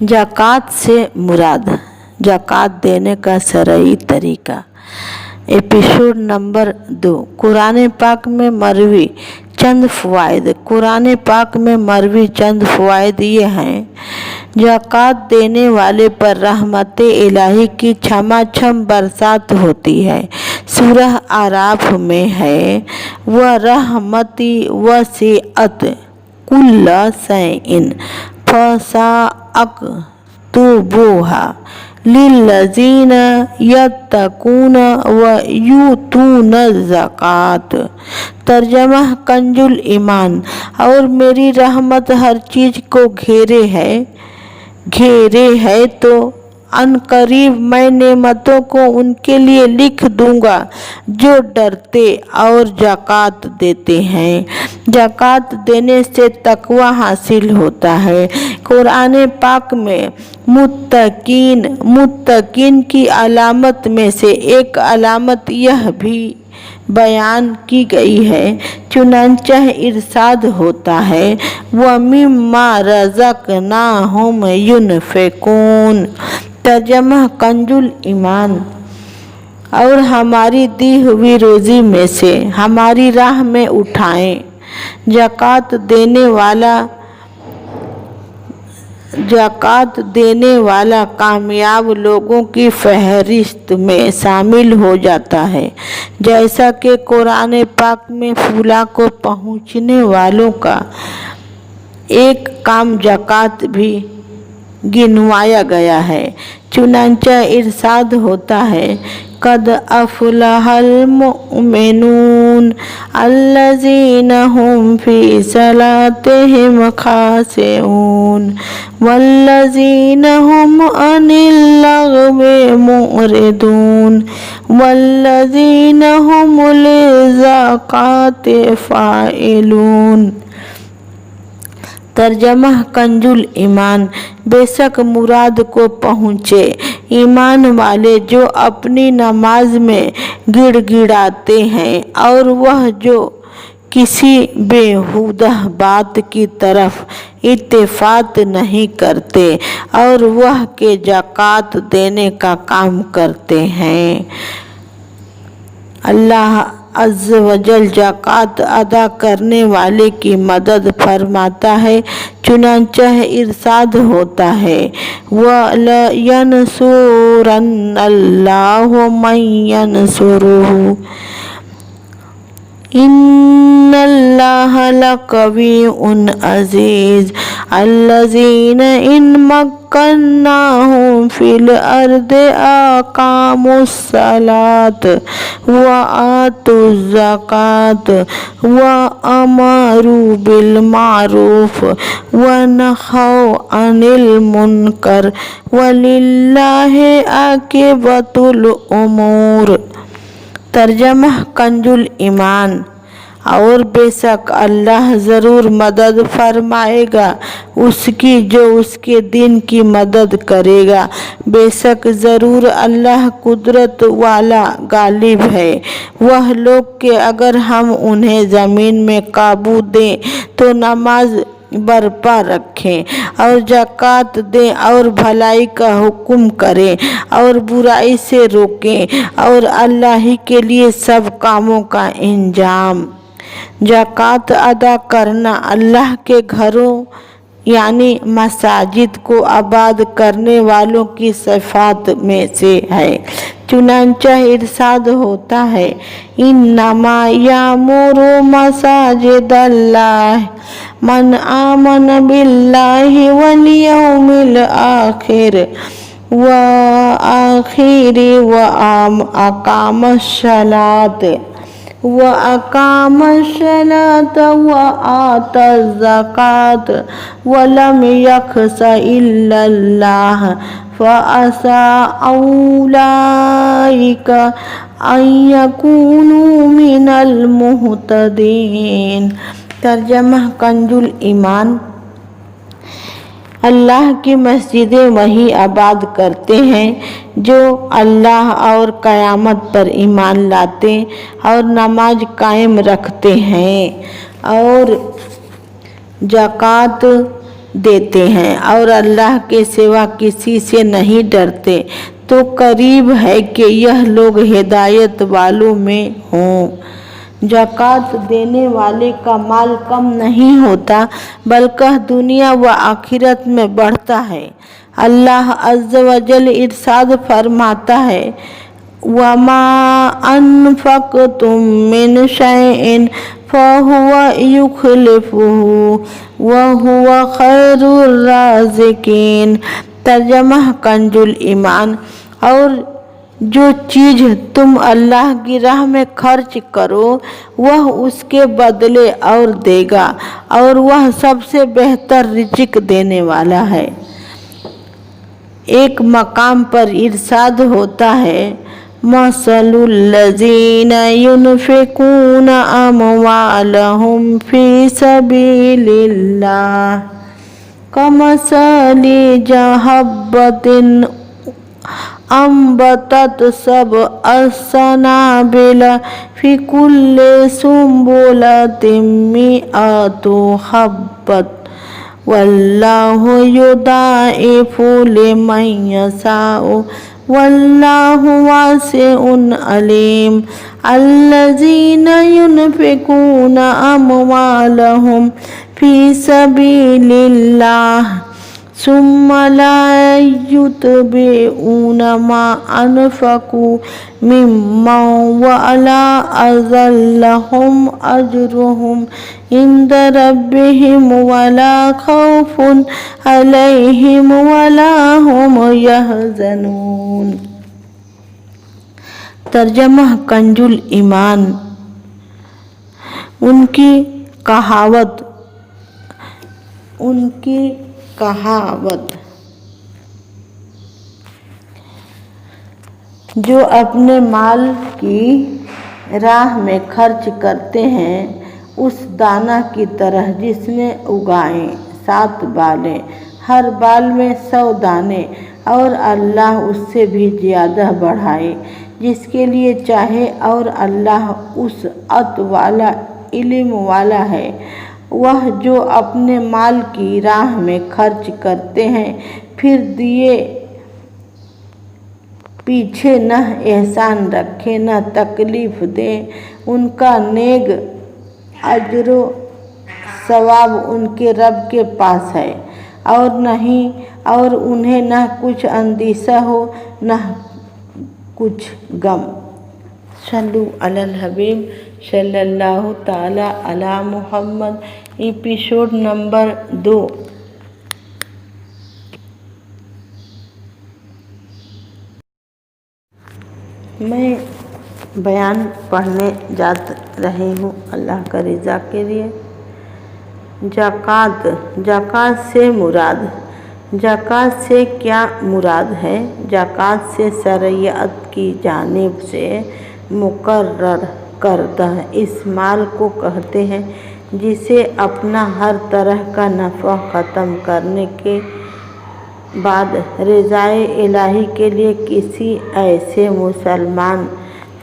ज़कात से मुराद ज़कात देने का शरई तरीका। Episode number 2। कुरान पाक में मरवी चंद फ़वाइद। कुरान पाक में मरवी चंद फ़वाइद ये हैं। ज़कात देने वाले पर रहमत इलाही की छमाछम बरसात होती है। सूरह आराफ में है, व रहमती वसिअत कुल्ल शैइन फसाअक्तुबूहा लिल्लज़ीना यत्तकून व यूतून ज़कात। तर्जमा कंजुल ईमान। और मेरी रहमत हर चीज़ को घेरे है तो अनकरीब मैं नेमतों को उनके लिए लिख दूंगा जो डरते और ज़कात देते हैं। ज़कात देने से तकवा हासिल होता है। कुरान पाक में मुत्तकीन की अलामत में से एक अलामत यह भी बयान की गई है। चुनांचे इरशाद होता है, व मिम्मा रज़क़नाहुम युनफ़िकून। तर्जमा कंजुल ईमान। और हमारी दी हुई रोज़ी में से हमारी राह में उठाएं। ज़कात देने वाला कामयाब लोगों की फहरिस्त में शामिल हो जाता है। जैसा कि कुरान पाक में फूला को पहुँचने वालों का एक काम ज़कात भी गिनवाया गया है। चुनांचे इरशाद होता है, कद अफ़लहल मुमिनून अल्लज़ीना हुम फ़ी सलातिहिम खाशिऊन वल्लज़ीना हुम अनिल लग़वी मुअरिदून वल्लज़ीना हुम लिज़्ज़काति फ़ाइलून। तर्जमा कंजुल ईमान। बेशक मुराद को पहुँचे ईमान वाले जो अपनी नमाज में गिड़गिड़ाते हैं और वह जो किसी बेहुदा बात की तरफ इत्तेफाक नहीं करते और वह के ज़कात देने का काम करते हैं। अल्लाह अज़्ज़ वजल ज़कात अदा करने वाले की मदद फरमाता है। चुनांचे इरशाद होता है, वलयंसुरन्नल्लाहु मन यंसुरुहु इन्नल्लाहा लक़विय्युन अज़ीज़। अल्लज़ीना इन मक्कन्नाहुम फ़िल अर्दि अक़ामुस्सलात व आतुज़्ज़कात व अमरू बिल मारूफ़ व नहौ अनिल मुनकर वलिल्लाहि आक़िबतुल उमूर। तर्जमा कंजुल ईमान। और बेशक अल्लाह ज़रूर मदद फरमाएगा उसकी जो उसके दिन की मदद करेगा। बेशक ज़रूर अल्लाह कुदरत वाला गालिब है। वह लोग के अगर हम उन्हें ज़मीन में काबू दें तो नमाज बरपा रखें और ज़कात दें और भलाई का हुक्म करें और बुराई से रोकें और अल्लाह ही के लिए सब कामों का इंजाम। ज़कात अदा करना अल्लाह के घरों यानी मसाजिद को आबाद करने वालों की सिफात में से है। चुनांचे इरशाद होता है, इन्नमा यामुरु मसाजिदल्लाह मन आमन बिल्लाहि वल यौमिल आखिर व अक़ामस्सलात व आतज़्ज़कात वलम यख़्श इल्लल्लाह फ़असा उलाइका अन यकूनू मिनल मुहतदीन। तर्जमा कंजुल ईमान। अल्लाह की मस्जिदें वही आबाद करते हैं जो अल्लाह और क़यामत पर ईमान लाते और नमाज कायम रखते हैं और ज़कात देते हैं और अल्लाह के सिवा किसी से नहीं डरते, तो करीब है कि यह लोग हिदायत वालों में हों। ज़कात देने वाले का माल कम नहीं होता बल्कि दुनिया व आखिरत में बढ़ता है। अल्लाह अज़्ज़ व जल इरशाद फरमाता है, वमा अनफक़तुम मिन शैइन फहुव युखलिफुहु व हुवा खैरुर राज़िकीन। तर्जमा कंजुल ईमान, और जो चीज़ तुम अल्लाह की राह में खर्च करो वह उसके बदले और देगा, और वह सबसे बेहतर रिज़्क़ देने वाला है। एक मकाम पर इरशाद होता है, मसलुल्लज़ीना युनफ़िक़ूना अमवालहुम फ़ी सबीलिल्लाह कमसली हब्बतिन अम्बतत सबअ सनाबिला फ़ी कुल्लि सुंबुलतिन मिअतु हब्बत वल्लाहु युदाइफु लिमन यशाउ वल्लाहु वासिउन अलीम। अल्लज़ीना युनफ़िक़ूना अमवालहुम फ़ी सबीलिल्लाह सुम्मा ला युतबिऊना मा अनफ़क़ू मिम्मन वला अज़ल्लहुम अजरुहुम इंद रब्बिहिम वला खौफुन अलैहिम वला हुम यहज़नून। तर्जमा कंजुल ईमान, उनकी कहावत जो अपने माल की राह में खर्च करते हैं उस दाना की तरह जिसने उगाए 7 बालें, हर बाल में 100 दाने, और अल्लाह उससे भी ज़्यादा बढ़ाए जिसके लिए चाहे, और अल्लाह उस अत वाला इल्म वाला है। वह जो अपने माल की राह में खर्च करते हैं फिर दिए पीछे न एहसान रखे न तकलीफ दे, उनका नेक अजरो सवाब उनके रब के पास है, और उन्हें न कुछ अंदेशा हो न कुछ गम। सल्लु अलल हबीब सल्लल्लाहु ताला अला मुहम्मद। Episode number 2। मैं बयान पढ़ने जात रही हूँ अल्लाह का रिज़ा के लिए। ज़कात से मुराद, ज़कात से क्या मुराद है? ज़कात से शरीयत की जानिब से मुकर्रर करदा इस माल को कहते हैं जिसे अपना हर तरह का नफ़ा ख़त्म करने के बाद रज़ाए इलाही के लिए किसी ऐसे मुसलमान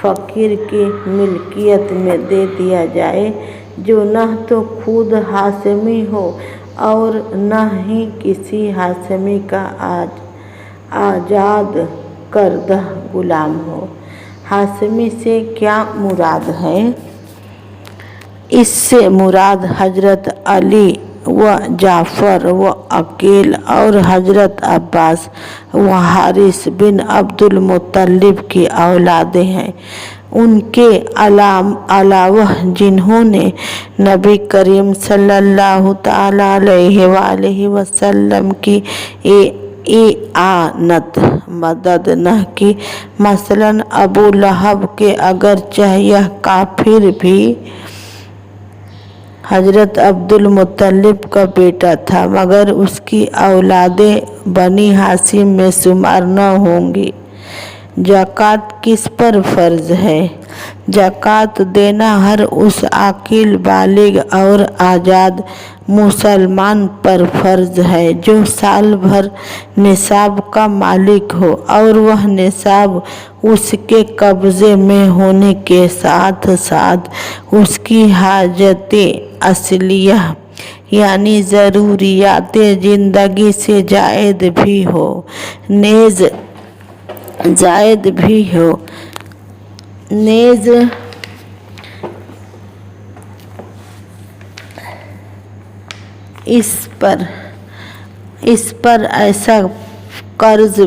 फ़कीर की मिल्कियत में दे दिया जाए जो न तो खुद हाशमी हो और न ही किसी हाशमी का आज़ाद करदा गुलाम हो। हाशमी से क्या मुराद है? इससे मुराद हज़रत अली व जाफ़र व अकील और हज़रत अब्बास व हारिस बिन अब्दुल मुत्तलिब की औलादें हैं। उनके अलावा जिन्होंने नबी करीम सल्लल्लाहु ताला अलैहि वसल्लम की आनत मदद न की। मसलन अबू लहब के अगरचे यह काफिर भी हज़रत अब्दुल मुत्तलिब का बेटा था मगर उसकी औलादें बनी हाशिम में शुमार न होंगी। ज़कात किस पर फ़र्ज़ है? ज़कात देना हर उस आकिल बालिग और आज़ाद मुसलमान पर फ़र्ज़ है जो साल भर निसाब का मालिक हो और वह निसाब उसके कब्ज़े में होने के साथ साथ उसकी हाजत असलिया یعنی ضروریات زندگی سے زائد بھی ہو نیز اس پر ایسا قرض